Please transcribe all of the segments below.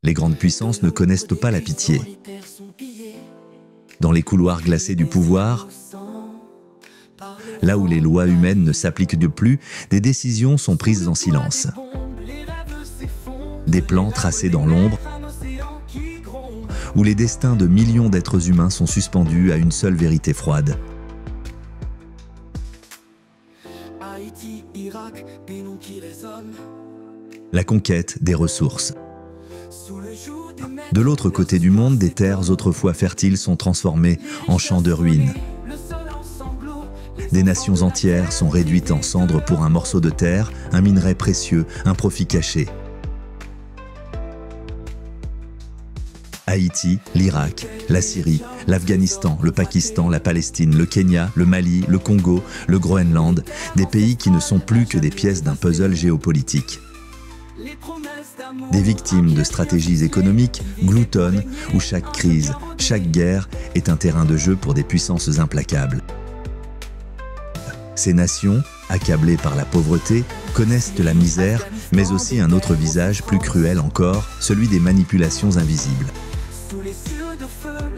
les grandes puissances ne connaissent pas la pitié. Dans les couloirs glacés du pouvoir, là où les lois humaines ne s'appliquent plus, des décisions sont prises en silence. Des plans tracés dans l'ombre, où les destins de millions d'êtres humains sont suspendus à une seule vérité froide. La conquête des ressources. De l'autre côté du monde, des terres autrefois fertiles sont transformées en champs de ruines. Des nations entières sont réduites en cendres pour un morceau de terre, un minerai précieux, un profit caché. Haïti, l'Irak, la Syrie, l'Afghanistan, le Pakistan, la Palestine, le Kenya, le Mali, le Congo, le Groenland, des pays qui ne sont plus que des pièces d'un puzzle géopolitique. Des victimes de stratégies économiques gloutonnes où chaque crise, chaque guerre est un terrain de jeu pour des puissances implacables. Ces nations, accablées par la pauvreté, connaissent la misère, mais aussi un autre visage plus cruel encore, celui des manipulations invisibles.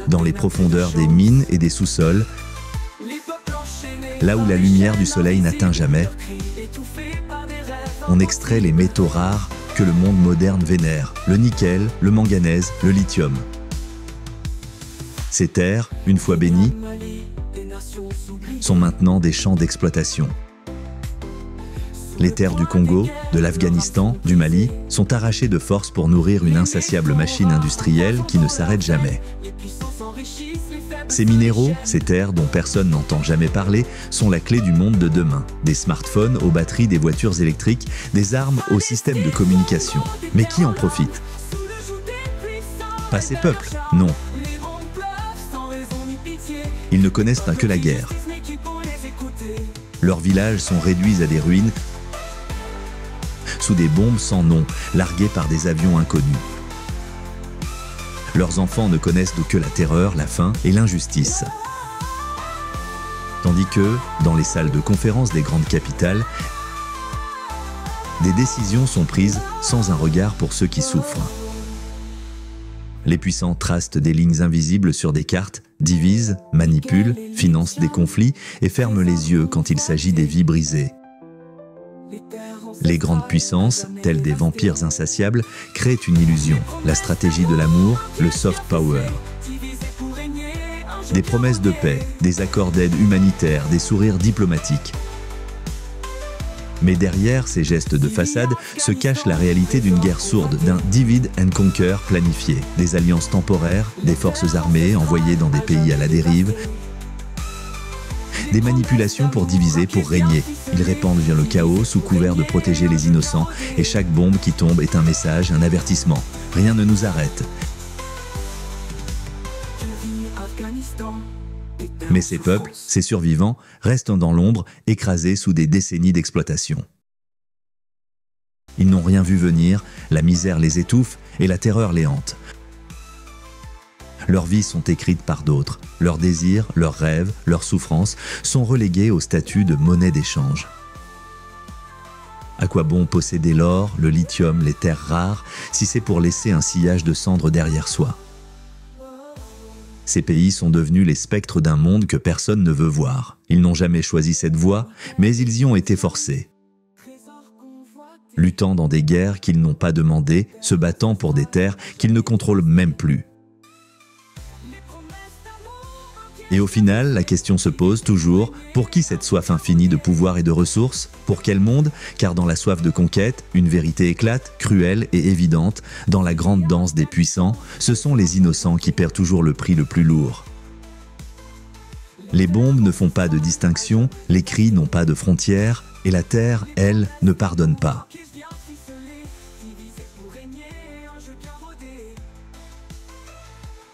Dans les profondeurs des mines et des sous-sols, là où la lumière du soleil n'atteint jamais, on extrait les métaux rares que le monde moderne vénère, le nickel, le manganèse, le lithium. Ces terres, une fois bénies, sont maintenant des champs d'exploitation. Les terres du Congo, de l'Afghanistan, du Mali sont arrachées de force pour nourrir une insatiable machine industrielle qui ne s'arrête jamais. Ces minéraux, ces terres dont personne n'entend jamais parler, sont la clé du monde de demain. Des smartphones aux batteries des voitures électriques, des armes aux systèmes de communication. Mais qui en profite? Pas ces peuples, non. Ils ne connaissent que la guerre. Leurs villages sont réduits à des ruines sous des bombes sans nom, larguées par des avions inconnus. Leurs enfants ne connaissent que la terreur, la faim et l'injustice. Tandis que, dans les salles de conférence des grandes capitales, des décisions sont prises sans un regard pour ceux qui souffrent. Les puissants tracent des lignes invisibles sur des cartes, divisent, manipulent, financent des conflits et ferment les yeux quand il s'agit des vies brisées. Les grandes puissances, telles des vampires insatiables, créent une illusion, la stratégie de l'amour, le soft power. Des promesses de paix, des accords d'aide humanitaire, des sourires diplomatiques. Mais derrière ces gestes de façade se cache la réalité d'une guerre sourde, d'un divide and conquer planifié, des alliances temporaires, des forces armées envoyées dans des pays à la dérive, des manipulations pour diviser, pour régner. Ils répandent le chaos sous couvert de protéger les innocents et chaque bombe qui tombe est un message, un avertissement. Rien ne nous arrête. Mais ces peuples, ces survivants, restent dans l'ombre, écrasés sous des décennies d'exploitation. Ils n'ont rien vu venir, la misère les étouffe et la terreur les hante. Leurs vies sont écrites par d'autres. Leurs désirs, leurs rêves, leurs souffrances sont relégués au statut de monnaie d'échange. À quoi bon posséder l'or, le lithium, les terres rares, si c'est pour laisser un sillage de cendres derrière soi? Ces pays sont devenus les spectres d'un monde que personne ne veut voir. Ils n'ont jamais choisi cette voie, mais ils y ont été forcés. Luttant dans des guerres qu'ils n'ont pas demandées, se battant pour des terres qu'ils ne contrôlent même plus. Et au final, la question se pose toujours, pour qui cette soif infinie de pouvoir et de ressources? Pour quel monde? Car dans la soif de conquête, une vérité éclate, cruelle et évidente. Dans la grande danse des puissants, ce sont les innocents qui paient toujours le prix le plus lourd. Les bombes ne font pas de distinction, les cris n'ont pas de frontières, et la terre, elle, ne pardonne pas.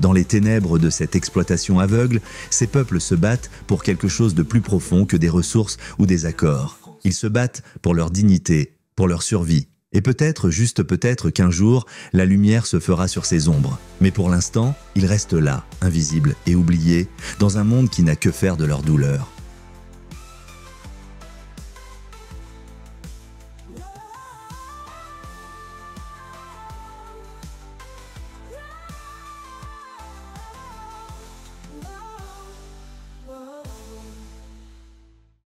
Dans les ténèbres de cette exploitation aveugle, ces peuples se battent pour quelque chose de plus profond que des ressources ou des accords. Ils se battent pour leur dignité, pour leur survie. Et peut-être, juste peut-être qu'un jour, la lumière se fera sur ces ombres. Mais pour l'instant, ils restent là, invisibles et oubliés, dans un monde qui n'a que faire de leur douleur.